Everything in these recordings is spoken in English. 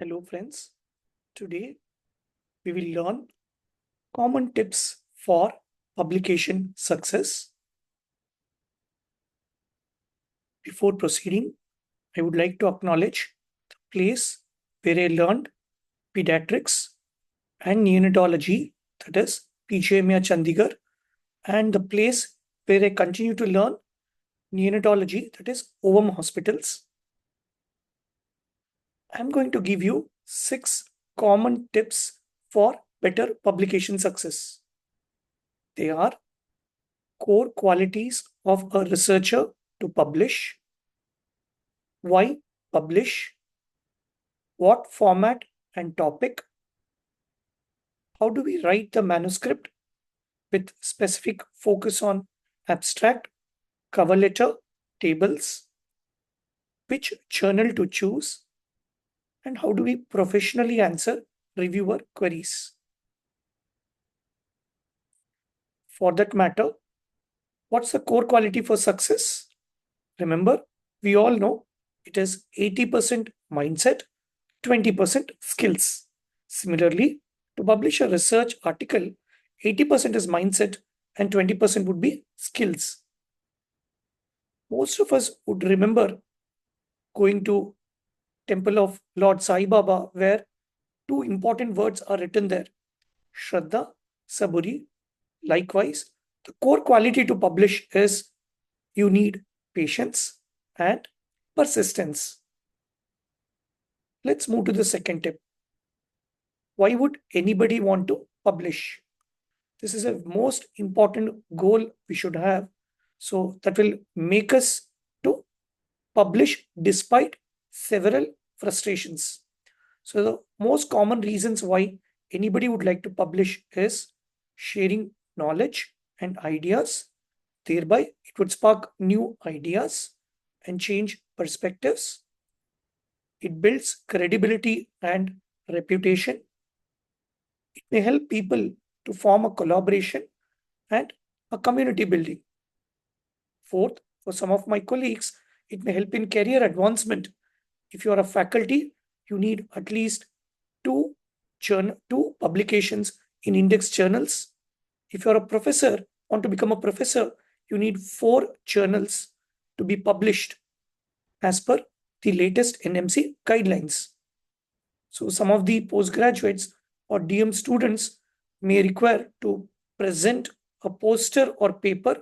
Hello friends, today we will learn common tips for publication success. Before proceeding, I would like to acknowledge the place where I learned pediatrics and neonatology, that is PGMIA Chandigarh, and the place where I continue to learn neonatology, that is OVM hospitals. I'm going to give you 6 common tips for better publication success. They are core qualities of a researcher to publish, why publish, what format and topic, how do we write the manuscript with specific focus on abstract, cover letter, tables, which journal to choose, and how do we professionally answer reviewer queries. For that matter, what's the core quality for success? Remember, we all know it is 80% mindset, 20% skills. Similarly, to publish a research article, 80% is mindset and 20% would be skills. Most of us would remember going to Temple of Lord Sai Baba, where two important words are written there: Shraddha, Saburi. Likewise, the core quality to publish is you need patience and persistence. Let's move to the second tip. Why would anybody want to publish? This is a most important goal we should have. So that will make us to publish despite several frustrations. So the most common reasons why anybody would like to publish is sharing knowledge and ideas. Thereby, it would spark new ideas and change perspectives. It builds credibility and reputation. It may help people to form a collaboration and a community building. Fourth, for some of my colleagues, it may help in career advancement. If you are a faculty, you need at least two publications in index journals. If you're a professor, want to become a professor, you need 4 journals to be published as per the latest NMC guidelines. So some of the postgraduates or DM students may require to present a poster or paper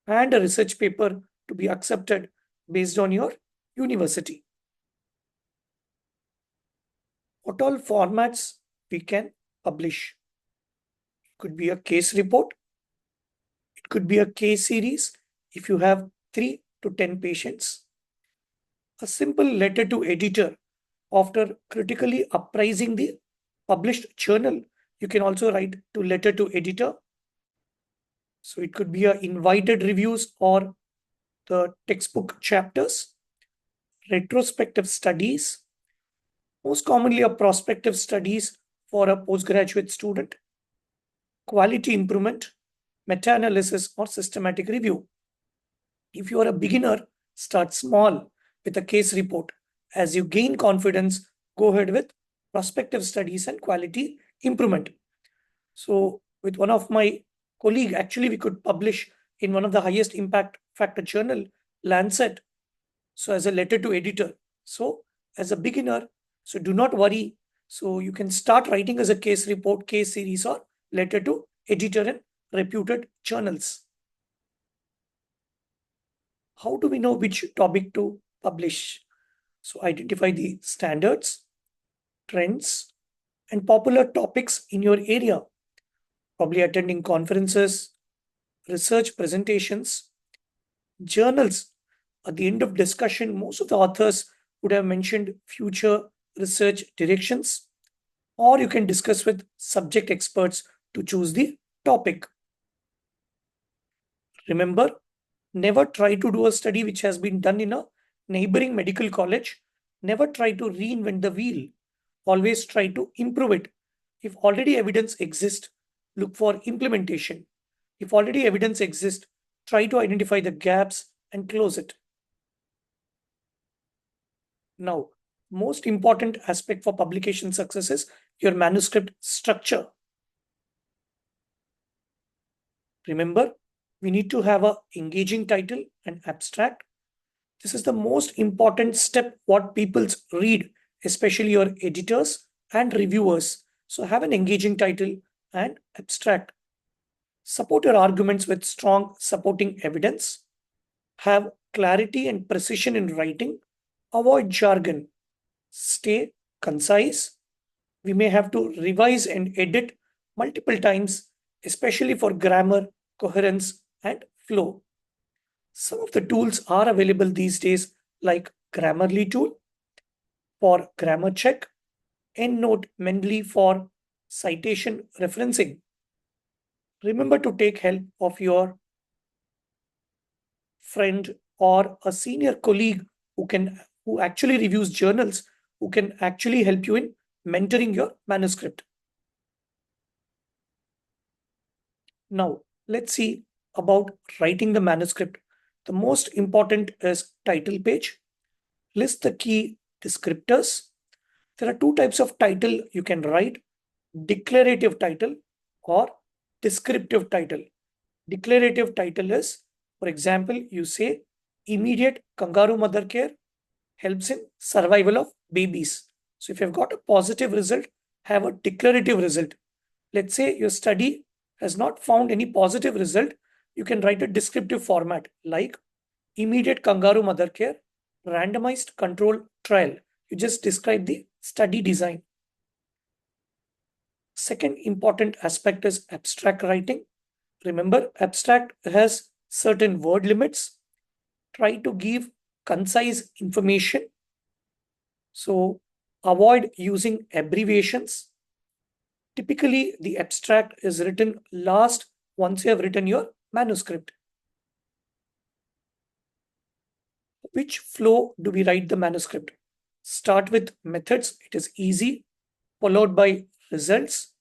and a research paper to be accepted based on your university. What all formats we can publish? It could be a case report. It could be a case series if you have 3 to 10 patients. A simple letter to editor after critically appraising the published journal. You can also write to letter to editor. So it could be a invited reviews or the textbook chapters, retrospective studies, most commonly a prospective studies for a postgraduate student, quality improvement, meta-analysis or systematic review. If you are a beginner, start small with a case report. As you gain confidence, go ahead with prospective studies and quality improvement. So with one of my colleague, actually we could publish in one of the highest impact factor journal, Lancet. So as a letter to editor. So as a beginner, so do not worry. So you can start writing as a case report, case series or letter to editor in reputed journals. How do we know which topic to publish? So identify the standards, trends, and popular topics in your area. Probably attending conferences, research presentations, journals. At the end of discussion, most of the authors would have mentioned future research directions, or you can discuss with subject experts to choose the topic. Remember, never try to do a study which has been done in a neighboring medical college. Never try to reinvent the wheel. Always try to improve it. If already evidence exists, look for implementation. If already evidence exists, try to identify the gaps and close it. Now, most important aspect for publication success is your manuscript structure. Remember, we need to have an engaging title and abstract. This is the most important step what people read, especially your editors and reviewers. So have an engaging title and abstract. Support your arguments with strong supporting evidence. Have clarity and precision in writing. Avoid jargon. Stay concise. We may have to revise and edit multiple times, especially for grammar, coherence, and flow. Some of the tools are available these days, like Grammarly tool for grammar check, EndNote Mendeley for citation referencing. Remember to take help of your friend or a senior colleague who actually reviews journals, who can actually help you in mentoring your manuscript. Now, let's see about writing the manuscript. The most important is title page. List the key descriptors. There are two types of title you can write: declarative title or descriptive title. Declarative title is, for example, you say immediate kangaroo mother care helps in survival of babies. So if you've got a positive result, have a declarative result. Let's say your study has not found any positive result, you can write a descriptive format like immediate kangaroo mother care, randomized control trial. You just describe the study design. Second important aspect is abstract writing. Remember, abstract has certain word limits. Try to give concise information. So avoid using abbreviations. Typically, the abstract is written last once you have written your manuscript. Which flow do we write the manuscript? Start with methods, it is easy, followed by results,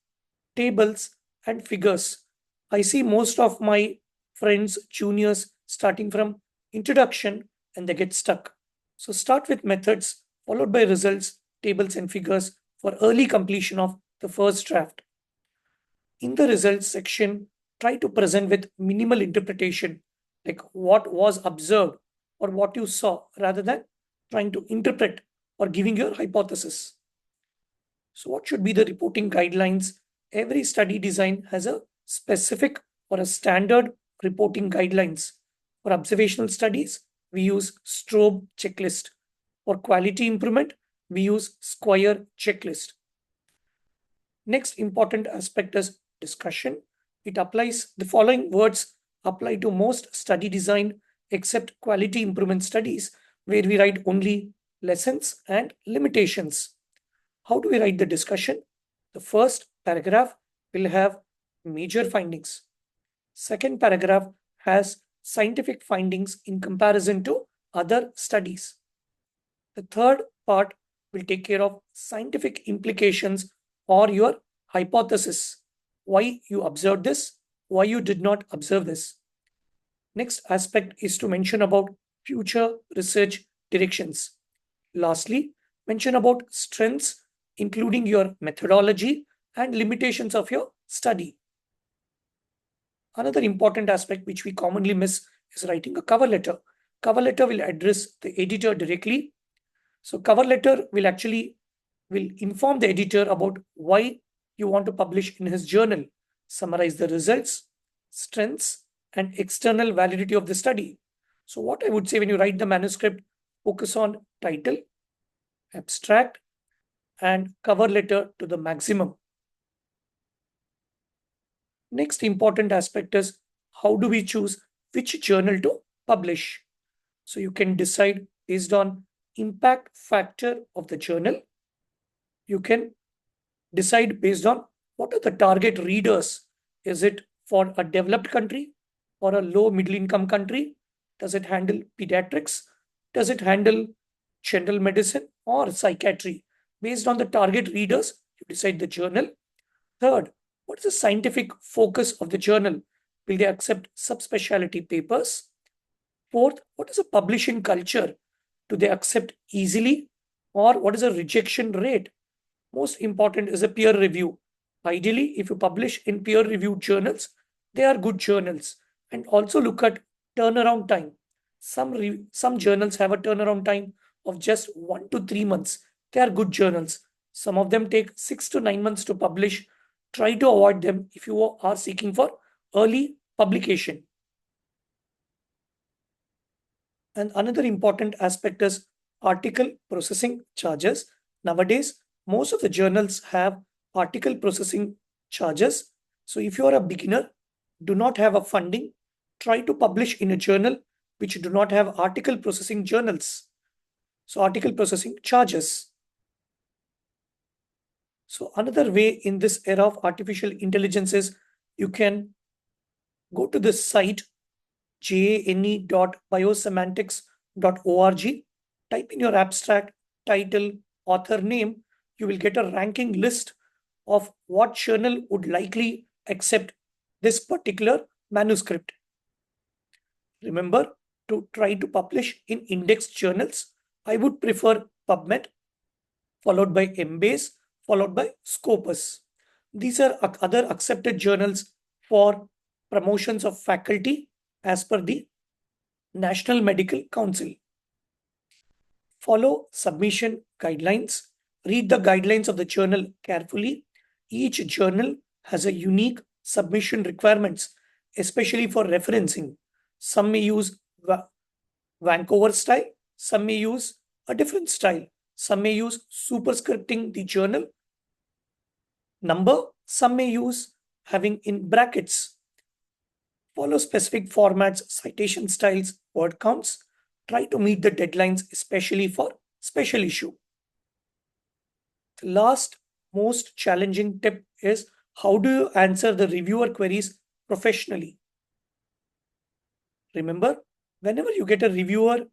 tables, and figures. I see most of my friends, juniors, starting from introduction and they get stuck. So start with methods, followed by results, tables, and figures for early completion of the first draft. In the results section, try to present with minimal interpretation, like what was observed or what you saw, rather than trying to interpret or giving your hypothesis. So what should be the reporting guidelines? Every study design has a specific or a standard reporting guidelines. For observational studies, we use strobe checklist. For quality improvement, we use square checklist. Next important aspect is discussion. It applies, the following words apply to most study design except quality improvement studies, where we write only lessons and limitations. How do we write the discussion? The first paragraph will have major findings. Second paragraph has scientific findings in comparison to other studies. The third part will take care of scientific implications or your hypothesis. Why you observed this, why you did not observe this. Next aspect is to mention about future research directions. Lastly, mention about strengths, including your methodology and limitations of your study. Another important aspect which we commonly miss is writing a cover letter. Cover letter will address the editor directly. So cover letter will inform the editor about why you want to publish in his journal, summarize the results, strengths, and external validity of the study. So what I would say, when you write the manuscript, focus on title, abstract, and cover letter to the maximum. Next important aspect is, how do we choose which journal to publish? So you can decide based on impact factor of the journal. You can decide based on what are the target readers. Is it for a developed country or a low middle income country? Does it handle pediatrics? Does it handle general medicine or psychiatry? Based on the target readers, you decide the journal. Third, what is the scientific focus of the journal? Will they accept subspecialty papers? Fourth, what is the publishing culture? Do they accept easily Or what is a rejection rate? Most important is a peer review. Ideally, if you publish in peer reviewed journals, they are good journals. And also look at turnaround time. Some journals have a turnaround time of just 1 to 3 months. They are good journals. Some of them take 6 to 9 months to publish. Try to avoid them if you are seeking for early publication. And another important aspect is article processing charges. Nowadays, most of the journals have article processing charges. So if you are a beginner, do not have a funding, try to publish in a journal which do not have article processing journals. So article processing charges. So another way in this era of artificial intelligence is you can go to this site jane.biosemantics.org, type in your abstract, title, author name, you will get a ranking list of what journal would likely accept this particular manuscript. Remember to try to publish in index journals. I would prefer PubMed, followed by Embase, followed by Scopus. These are other accepted journals for promotions of faculty as per the National Medical Council. Follow submission guidelines. Read the guidelines of the journal carefully. Each journal has a unique submission requirements, especially for referencing. Some may use Vancouver style, some may use a different style. Some may use superscripting the journal number, some may use having in brackets. Follow specific formats, citation styles, word counts. Try to meet the deadlines, especially for special issue. The last most challenging tip is how do you answer the reviewer queries professionally? Remember, whenever you get a reviewer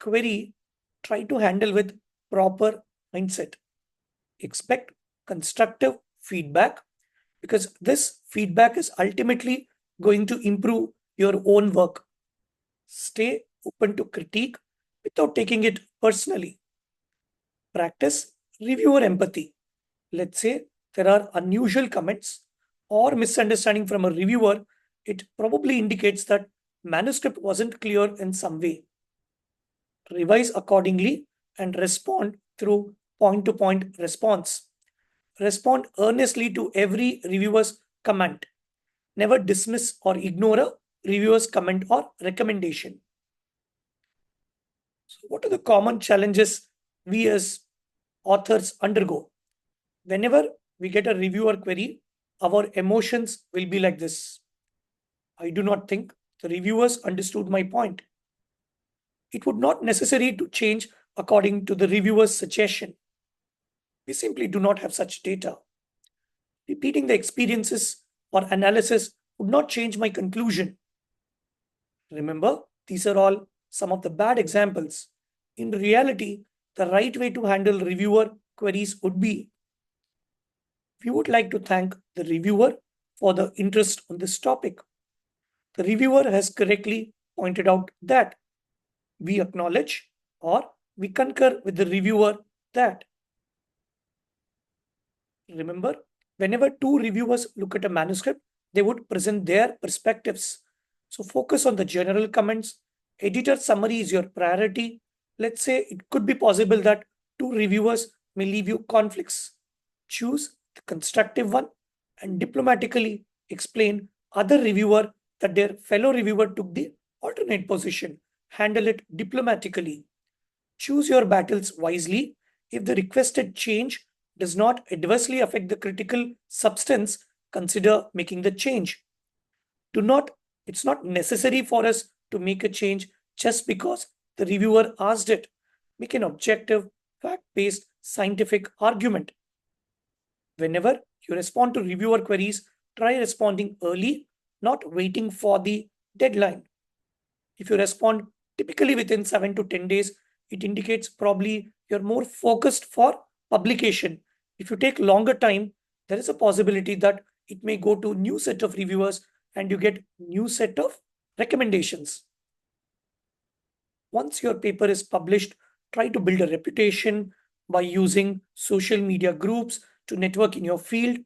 query, try to handle with proper mindset. Expect constructive feedback because this feedback is ultimately going to improve your own work. Stay open to critique without taking it personally. Practice reviewer empathy. Let's say there are unusual comments or misunderstanding from a reviewer, it probably indicates that manuscript wasn't clear in some way. Revise accordingly and respond through point-to-point response. Respond earnestly to every reviewer's comment. Never dismiss or ignore a reviewer's comment or recommendation. So what are the common challenges we as authors undergo? Whenever we get a reviewer query, our emotions will be like this. I do not think the reviewers understood my point. It would not necessary to change according to the reviewer's suggestion. We simply do not have such data. Repeating the experiences or analysis would not change my conclusion. Remember, these are all some of the bad examples. In reality, the right way to handle reviewer queries would be we would like to thank the reviewer for the interest on this topic. The reviewer has correctly pointed out that we acknowledge or we concur with the reviewer that. Remember, whenever two reviewers look at a manuscript, they would present their perspectives. So focus on the general comments. Editor summary is your priority. Let's say it could be possible that two reviewers may leave you conflicts. Choose the constructive one and diplomatically explain other reviewer that their fellow reviewer took the alternate position. Handle it diplomatically. Choose your battles wisely. If the requested change does not adversely affect the critical substance, consider making the change. It's not necessary for us to make a change just because the reviewer asked it. Make an objective, fact-based, scientific argument. Whenever you respond to reviewer queries, try responding early, not waiting for the deadline. If you respond typically within 7 to 10 days, it indicates probably you're more focused for publication. If you take longer time, there is a possibility that it may go to new set of reviewers and you get new set of recommendations. Once your paper is published, try to build a reputation, by using social media groups to network in your field.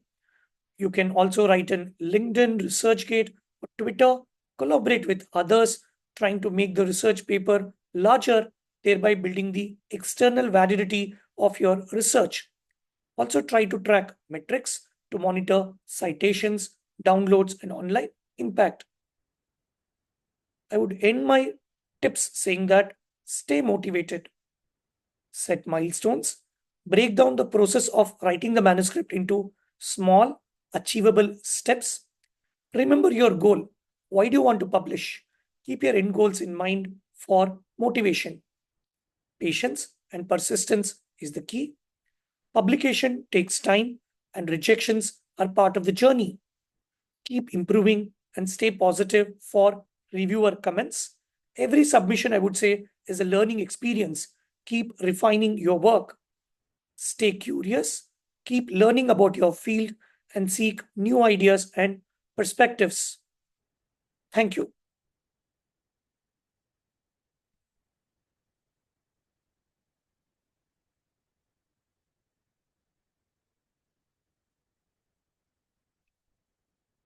You can also write in LinkedIn, ResearchGate, or Twitter, collaborate with others, trying to make the research paper larger, thereby building the external validity of your research. Also, try to track metrics to monitor citations, downloads, and online impact. I would end my tips saying that stay motivated, set milestones, break down the process of writing the manuscript into small, achievable steps. Remember your goal. Why do you want to publish? Keep your end goals in mind for motivation. Patience and persistence is the key. Publication takes time, and rejections are part of the journey. Keep improving and stay positive for reviewer comments. Every submission, I would say, is a learning experience. Keep refining your work. Stay curious, keep learning about your field, and seek new ideas and perspectives. Thank you.